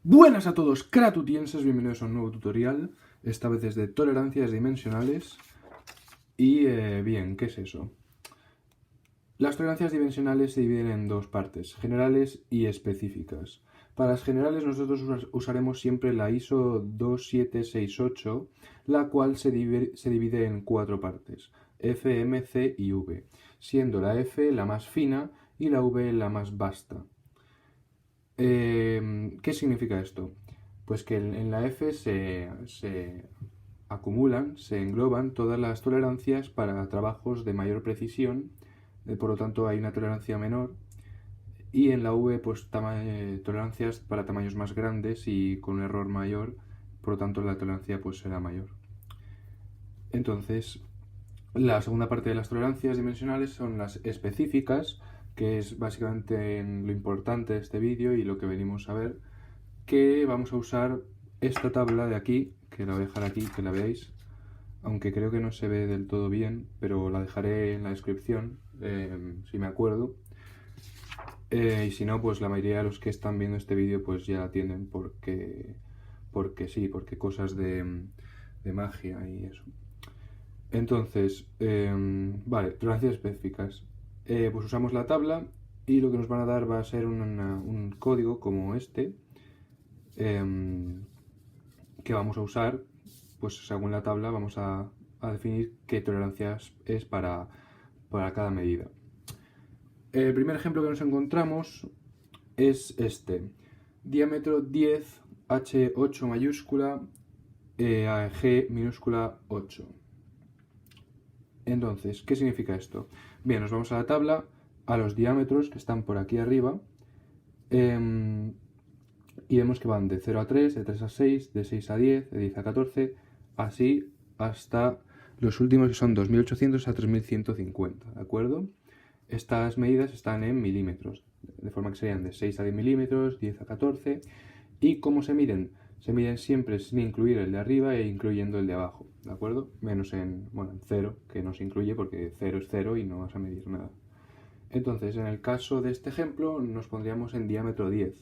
Buenas a todos, cratutienses, bienvenidos a un nuevo tutorial, esta vez es de tolerancias dimensionales. Y bien, ¿qué es eso? Las tolerancias dimensionales se dividen en dos partes, generales y específicas. Para las generales nosotros usaremos siempre la ISO 2768, la cual se divide en cuatro partes, F, M, C y V, siendo la F la más fina y la V la más vasta. ¿Qué significa esto? Pues que en la F se acumulan, se engloban todas las tolerancias para trabajos de mayor precisión, por lo tanto hay una tolerancia menor, y en la V pues tolerancias para tamaños más grandes y con un error mayor, por lo tanto la tolerancia pues será mayor. Entonces, la segunda parte de las tolerancias dimensionales son las específicas, que es básicamente lo importante de este vídeo y lo que venimos a ver, que vamos a usar esta tabla de aquí, que la voy a dejar aquí, que la veáis, aunque creo que no se ve del todo bien, pero la dejaré en la descripción, si me acuerdo. Y si no, pues la mayoría de los que están viendo este vídeo pues ya la tienen porque sí, porque cosas de magia y eso. Entonces, vale, tolerancias específicas. Pues usamos la tabla y lo que nos van a dar va a ser un código como este, que vamos a usar, pues según la tabla vamos a definir qué tolerancias es para cada medida. El primer ejemplo que nos encontramos es este. Diámetro 10, H8 mayúscula, G minúscula 8. Entonces, ¿qué significa esto? Bien, nos vamos a la tabla, a los diámetros que están por aquí arriba, y vemos que van de 0 a 3, de 3 a 6, de 6 a 10, de 10 a 14, así hasta los últimos que son 2800 a 3150, ¿de acuerdo? Estas medidas están en milímetros, de forma que serían de 6 a 10 milímetros, 10 a 14. ¿Y cómo se miden? Se miden siempre sin incluir el de arriba e incluyendo el de abajo, ¿de acuerdo? Menos en 0, que no se incluye porque 0 es 0 y no vas a medir nada. Entonces, en el caso de este ejemplo, nos pondríamos en diámetro 10.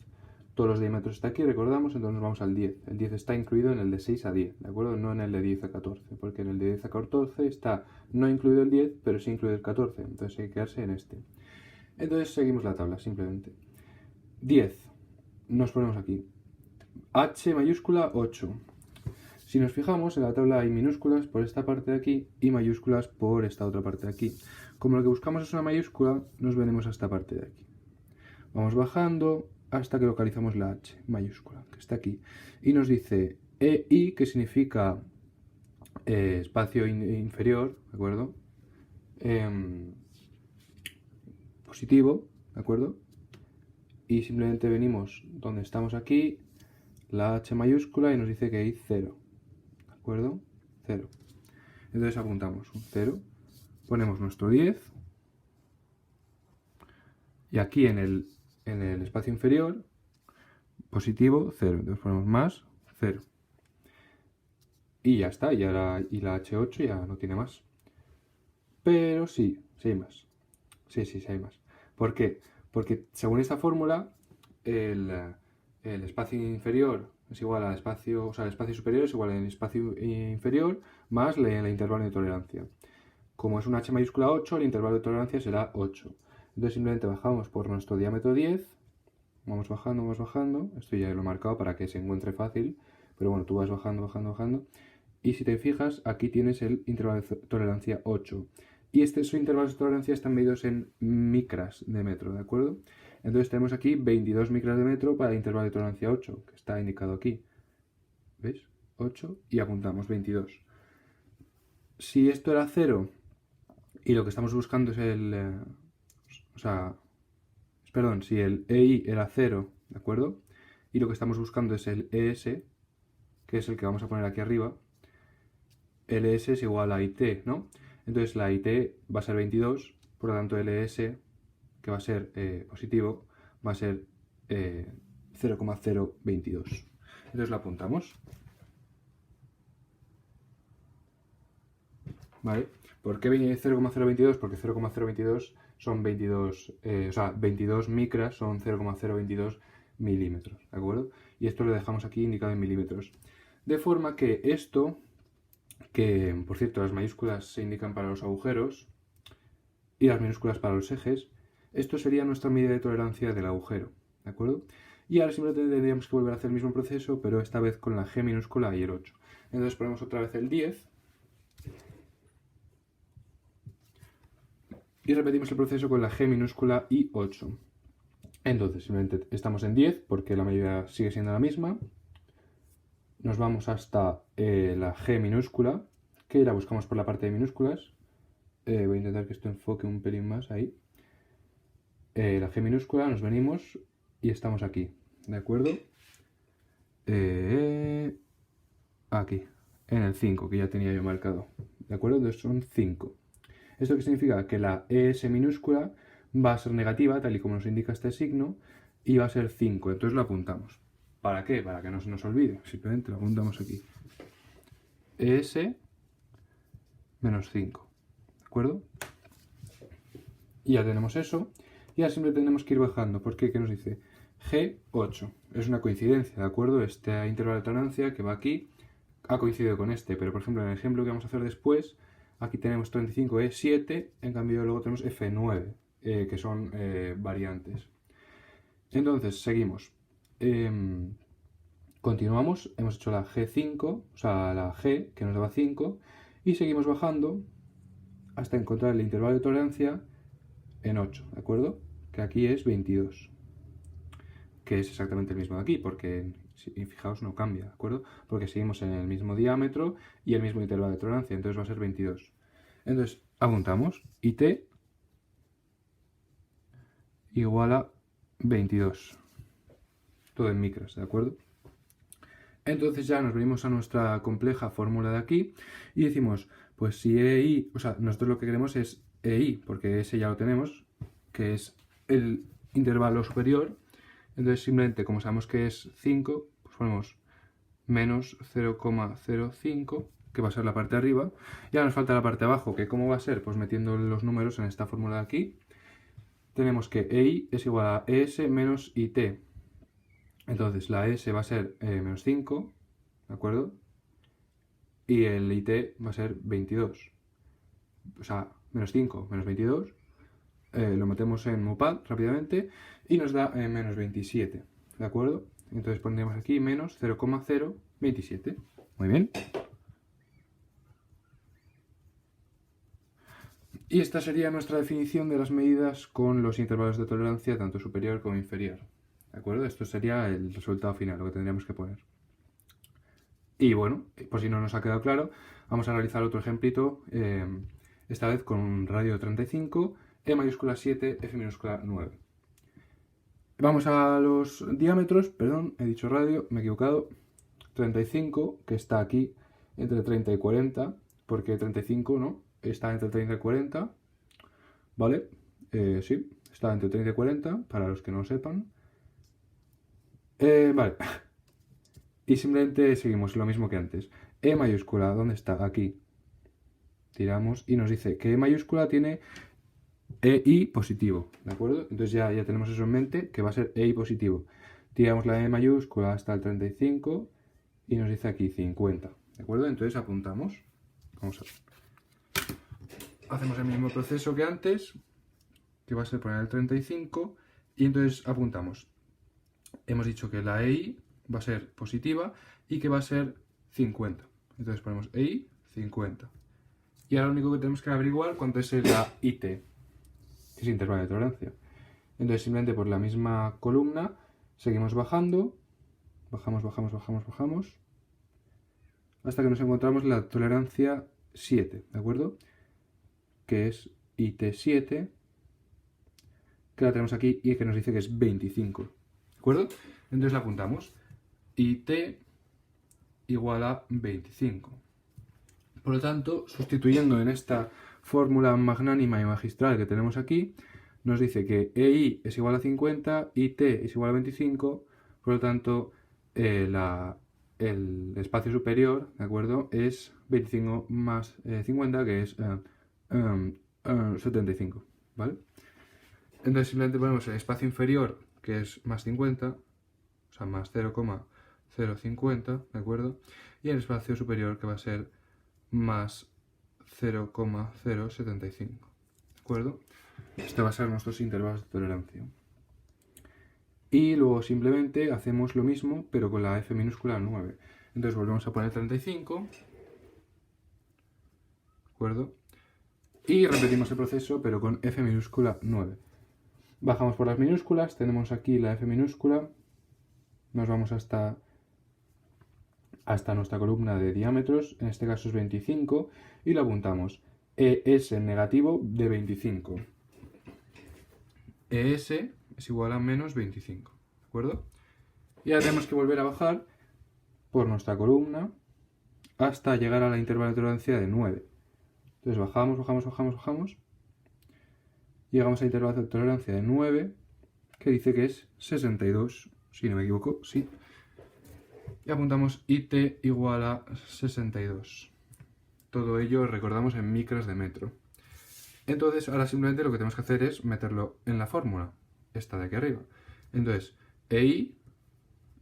Todos los diámetros están aquí, recordamos, entonces nos vamos al 10. El 10 está incluido en el de 6 a 10, ¿de acuerdo? No en el de 10 a 14, porque en el de 10 a 14 está no incluido el 10, pero sí incluido el 14, entonces hay que quedarse en este. Entonces seguimos la tabla, simplemente. 10, nos ponemos aquí. H mayúscula 8. Si nos fijamos, en la tabla hay minúsculas por esta parte de aquí y mayúsculas por esta otra parte de aquí. Como lo que buscamos es una mayúscula, nos venimos a esta parte de aquí. Vamos bajando hasta que localizamos la H mayúscula, que está aquí. Y nos dice EI, que significa espacio inferior, ¿de acuerdo? Positivo, ¿de acuerdo? Y simplemente venimos donde estamos aquí, la H mayúscula, y nos dice que hay 0, ¿de acuerdo? 0. Entonces apuntamos un 0, ponemos nuestro 10, y aquí en el espacio inferior, positivo, 0. Entonces ponemos más, 0. Y ya está, y la H8 ya no tiene más. Pero sí hay más. Sí hay más. ¿Por qué? Porque según esta fórmula, el espacio inferior es igual al espacio, o sea, el espacio superior es igual al espacio inferior más el intervalo de tolerancia. Como es un H mayúscula 8, el intervalo de tolerancia será 8. Entonces simplemente bajamos por nuestro diámetro 10, vamos bajando, esto ya lo he marcado para que se encuentre fácil, pero bueno, tú vas bajando, y si te fijas, aquí tienes el intervalo de tolerancia 8. Y estos intervalos de tolerancia están medidos en micras de metro, ¿de acuerdo? Entonces tenemos aquí 22 micras de metro para el intervalo de tolerancia 8, que está indicado aquí. ¿Ves? 8 y apuntamos 22. Si esto era 0 y lo que estamos buscando es si el EI era 0, ¿de acuerdo? Y lo que estamos buscando es el ES, que es el que vamos a poner aquí arriba, LS es igual a IT, ¿no? Entonces la IT va a ser 22, por lo tanto LS, que va a ser positivo, va a ser 0,022. Entonces la apuntamos. ¿Vale? ¿Por qué 0,022? Porque 0,022 son 22, o sea, 22 micras son 0,022 milímetros, ¿de acuerdo? Y esto lo dejamos aquí indicado en milímetros. De forma que esto, que por cierto las mayúsculas se indican para los agujeros y las minúsculas para los ejes, esto sería nuestra medida de tolerancia del agujero, ¿de acuerdo? Y ahora simplemente tendríamos que volver a hacer el mismo proceso, pero esta vez con la G minúscula y el 8. Entonces ponemos otra vez el 10 y repetimos el proceso con la G minúscula y 8. Entonces simplemente estamos en 10 porque la medida sigue siendo la misma. Nos vamos hasta la G minúscula, que la buscamos por la parte de minúsculas. Voy a intentar que esto enfoque un pelín más ahí. La G minúscula, nos venimos y estamos aquí, ¿de acuerdo? Aquí, en el 5, que ya tenía yo marcado, ¿de acuerdo? Entonces son 5. ¿Esto qué significa? Que la ES minúscula va a ser negativa, tal y como nos indica este signo, y va a ser 5, entonces lo apuntamos. ¿Para qué? Para que no se nos olvide, simplemente lo apuntamos aquí. ES menos 5, ¿de acuerdo? Y ya tenemos eso, y ahora siempre tenemos que ir bajando, porque ¿qué nos dice? G8, es una coincidencia, ¿de acuerdo? Este intervalo de tolerancia que va aquí ha coincidido con este, pero por ejemplo en el ejemplo que vamos a hacer después, aquí tenemos 35E7, en cambio luego tenemos F9, que son variantes. Entonces, seguimos. Continuamos, hemos hecho la G5, o sea, la G, que nos daba 5, y seguimos bajando hasta encontrar el intervalo de tolerancia en 8, ¿de acuerdo? Que aquí es 22, que es exactamente el mismo de aquí, porque fijaos no cambia, ¿de acuerdo? Porque seguimos en el mismo diámetro y el mismo intervalo de tolerancia, entonces va a ser 22. Entonces, apuntamos, IT igual a 22, todo en micras, ¿de acuerdo? Entonces ya nos venimos a nuestra compleja fórmula de aquí y decimos, pues si EI, o sea, nosotros lo que queremos es EI, porque ese ya lo tenemos, que es el intervalo superior. Entonces simplemente, como sabemos que es 5, pues ponemos menos 0,05, que va a ser la parte de arriba. Y ahora nos falta la parte de abajo, que ¿cómo va a ser? Pues metiendo los números en esta fórmula de aquí. Tenemos que EI es igual a ES menos IT. Entonces la S va a ser menos 5, ¿de acuerdo? Y el IT va a ser 22. O sea, menos 5 menos 22. Lo metemos en Mopad rápidamente y nos da menos 27, ¿de acuerdo? Entonces pondremos aquí menos 0,027. Muy bien. Y esta sería nuestra definición de las medidas con los intervalos de tolerancia tanto superior como inferior. ¿De acuerdo? Esto sería el resultado final, lo que tendríamos que poner. Y bueno, por si no nos ha quedado claro, vamos a realizar otro ejemplito, esta vez con un radio de 35, E mayúscula 7, F minúscula 9. Vamos a los diámetros, perdón, he dicho radio, me he equivocado. 35, que está aquí entre 30 y 40, porque 35 no, está entre 30 y 40, ¿vale? Sí, está entre 30 y 40, para los que no lo sepan. Vale. Y simplemente seguimos lo mismo que antes. E mayúscula, ¿dónde está? Aquí. Tiramos y nos dice que E mayúscula tiene EI positivo, ¿de acuerdo? Entonces ya tenemos eso en mente, que va a ser EI positivo. Tiramos la E mayúscula hasta el 35 y nos dice aquí 50, ¿de acuerdo? Entonces apuntamos. Vamos a ver. Hacemos el mismo proceso que antes, que va a ser poner el 35, y entonces apuntamos. Hemos dicho que la EI va a ser positiva y que va a ser 50. Entonces ponemos EI 50. Y ahora lo único que tenemos que averiguar cuánto es la IT, que es intervalo de tolerancia. Entonces simplemente por la misma columna seguimos bajando, bajamos, hasta que nos encontramos la tolerancia 7, ¿de acuerdo? Que es IT7, que la tenemos aquí y que nos dice que es 25, ¿de acuerdo? Entonces la apuntamos. IT igual a 25. Por lo tanto, sustituyendo en esta fórmula magnánima y magistral que tenemos aquí, nos dice que EI es igual a 50, IT es igual a 25, por lo tanto, el espacio superior, ¿de acuerdo? Es 25 más 50, que es 75, ¿vale? Entonces simplemente ponemos el espacio inferior, que es más 50, sea, más 0,050, ¿de acuerdo? Y en el espacio superior que va a ser más 0,075, ¿de acuerdo? Este va a ser nuestros intervalos de tolerancia. Y luego simplemente hacemos lo mismo, pero con la F minúscula 9. Entonces volvemos a poner 35, ¿de acuerdo? Y repetimos el proceso, pero con F minúscula 9. Bajamos por las minúsculas, tenemos aquí la F minúscula, nos vamos hasta nuestra columna de diámetros, en este caso es 25, y lo apuntamos. ES negativo de 25. ES es igual a menos 25, ¿de acuerdo? Y ahora tenemos que volver a bajar por nuestra columna hasta llegar a la intervalo de tolerancia de 9. Entonces bajamos. Llegamos a la intervalo de tolerancia de 9, que dice que es 62, si no me equivoco, sí. Y apuntamos IT igual a 62. Todo ello recordamos en micras de metro. Entonces ahora simplemente lo que tenemos que hacer es meterlo en la fórmula, esta de aquí arriba. Entonces, EI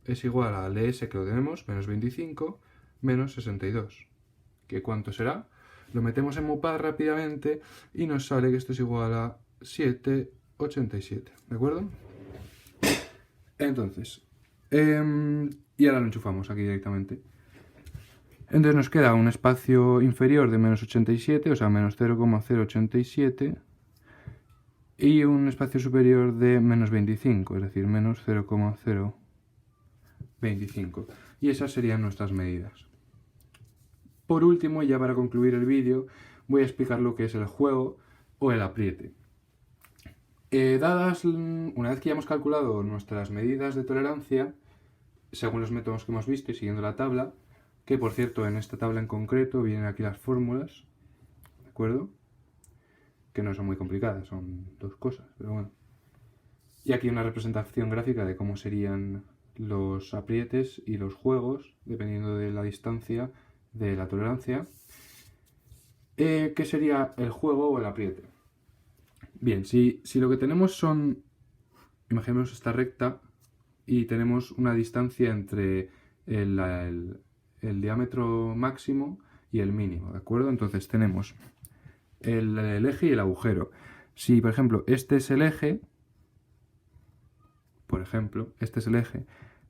es igual al ES que lo tenemos, menos 25, menos 62. ¿Que cuánto será? Lo metemos en MUPAD rápidamente y nos sale que esto es igual a 7,87, ¿de acuerdo? Entonces, y ahora lo enchufamos aquí directamente. Entonces nos queda un espacio inferior de menos 87, o sea, menos 0,087, y un espacio superior de menos 25, es decir, menos 0,025. Y esas serían nuestras medidas. Por último, y ya para concluir el vídeo, voy a explicar lo que es el juego o el apriete. Una vez que ya hemos calculado nuestras medidas de tolerancia, según los métodos que hemos visto y siguiendo la tabla, que por cierto en esta tabla en concreto vienen aquí las fórmulas, ¿de acuerdo? Que no son muy complicadas, son dos cosas, pero bueno. Y aquí una representación gráfica de cómo serían los aprietes y los juegos, dependiendo de la distancia de la tolerancia. ¿Qué sería el juego o el apriete? Bien, si lo que tenemos son, imaginemos esta recta y tenemos una distancia entre el diámetro máximo y el mínimo, ¿de acuerdo? Entonces tenemos el eje y el agujero. Si, por ejemplo, este es el eje,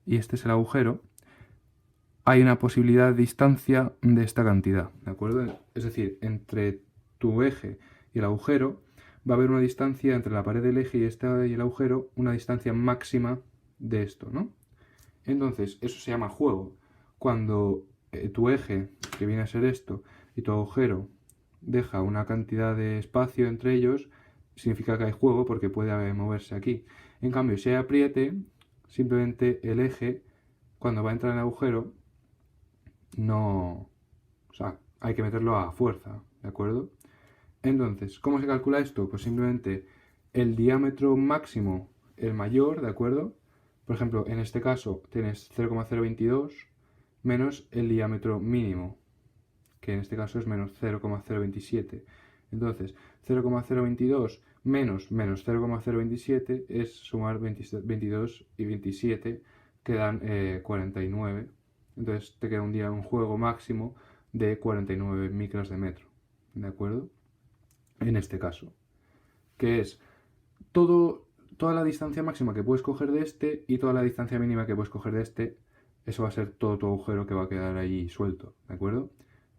y este es el agujero, hay una posibilidad de distancia de esta cantidad, ¿de acuerdo? Es decir, entre tu eje y el agujero va a haber una distancia entre la pared del eje y el agujero, una distancia máxima de esto, ¿no? Entonces, eso se llama juego. Cuando tu eje, que viene a ser esto, y tu agujero deja una cantidad de espacio entre ellos, significa que hay juego porque puede moverse aquí. En cambio, si hay apriete, simplemente el eje, cuando va a entrar en el agujero, no... O sea, hay que meterlo a fuerza, ¿de acuerdo? Entonces, ¿cómo se calcula esto? Pues simplemente el diámetro máximo, el mayor, ¿de acuerdo? Por ejemplo, en este caso tienes 0,022 menos el diámetro mínimo, que en este caso es menos 0,027. Entonces, 0,022 menos 0,027 es sumar 22 y 27, que dan 49. Entonces te queda un juego máximo de 49 micras de metro, ¿de acuerdo? En este caso, que es toda la distancia máxima que puedes coger de este y toda la distancia mínima que puedes coger de este, eso va a ser todo tu agujero que va a quedar ahí suelto, ¿de acuerdo?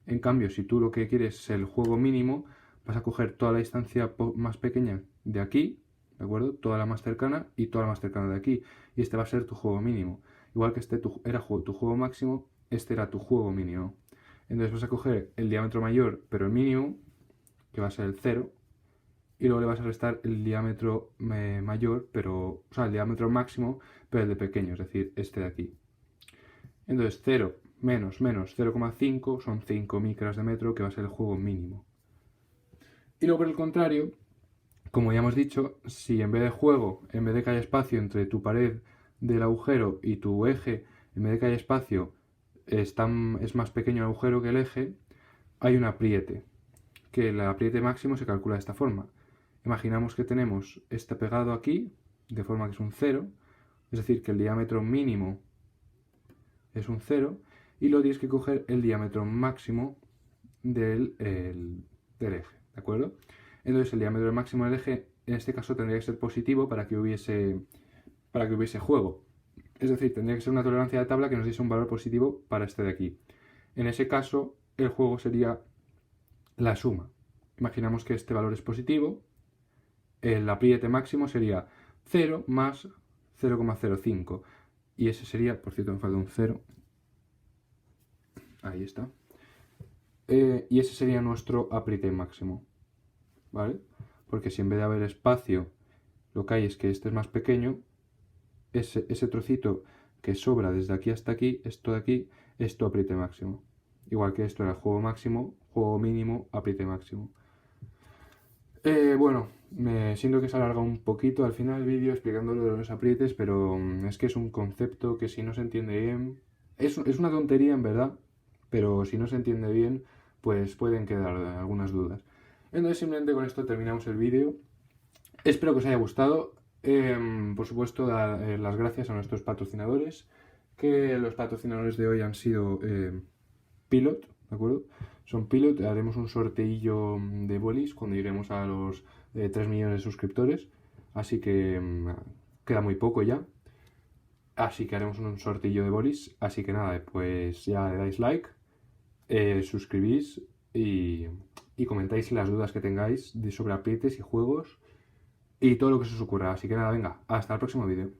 En cambio, si tú lo que quieres es el juego mínimo, vas a coger toda la distancia más pequeña de aquí, ¿de acuerdo? Toda la más cercana y toda la más cercana de aquí. Y este va a ser tu juego mínimo. Igual que este era tu juego máximo, este era tu juego mínimo. Entonces vas a coger el diámetro mayor, pero el mínimo, que va a ser el 0, y luego le vas a restar el diámetro mayor, o sea, el diámetro máximo, pero el de pequeño, es decir, este de aquí. Entonces 0 menos 0,5 son 5 micras de metro, que va a ser el juego mínimo. Y luego por el contrario, como ya hemos dicho, si en vez de juego, en vez de que haya espacio entre tu pared del agujero y tu eje, en vez de que haya espacio, es más pequeño el agujero que el eje, hay un apriete, que el apriete máximo se calcula de esta forma. Imaginamos que tenemos este pegado aquí, de forma que es un 0, Es decir, que el diámetro mínimo es un 0 y luego tienes que coger el diámetro máximo del eje, ¿de acuerdo? Entonces el diámetro máximo del eje en este caso tendría que ser positivo para que hubiese juego. Es decir, tendría que ser una tolerancia de tabla que nos diese un valor positivo para este de aquí. En ese caso, el juego sería la suma. Imaginamos que este valor es positivo, el apriete máximo sería 0 más 0,05 y ese sería, por cierto me falta un 0, ahí está, y ese sería nuestro apriete máximo, ¿vale? Porque si en vez de haber espacio lo que hay es que este es más pequeño, ese trocito que sobra desde aquí hasta aquí, esto de aquí, es tu apriete máximo. Igual que esto era juego máximo, juego mínimo, apriete máximo. Bueno, me siento que se alarga un poquito al final el vídeo explicando lo de los aprietes, pero es que es un concepto que si no se entiende bien, es una tontería en verdad, pero si no se entiende bien, pues pueden quedar algunas dudas. Entonces simplemente con esto terminamos el vídeo. Espero que os haya gustado. Por supuesto, dar las gracias a nuestros patrocinadores, que los patrocinadores de hoy han sido Pilot, ¿de acuerdo? Son Pilot, haremos un sorteillo de bolis cuando lleguemos a los 3 millones de suscriptores, así que queda muy poco ya, así que haremos un sorteillo de bolis, así que nada, pues ya le dais like, suscribís y comentáis las dudas que tengáis sobre aprietes y juegos y todo lo que se os ocurra, así que nada, venga, hasta el próximo vídeo.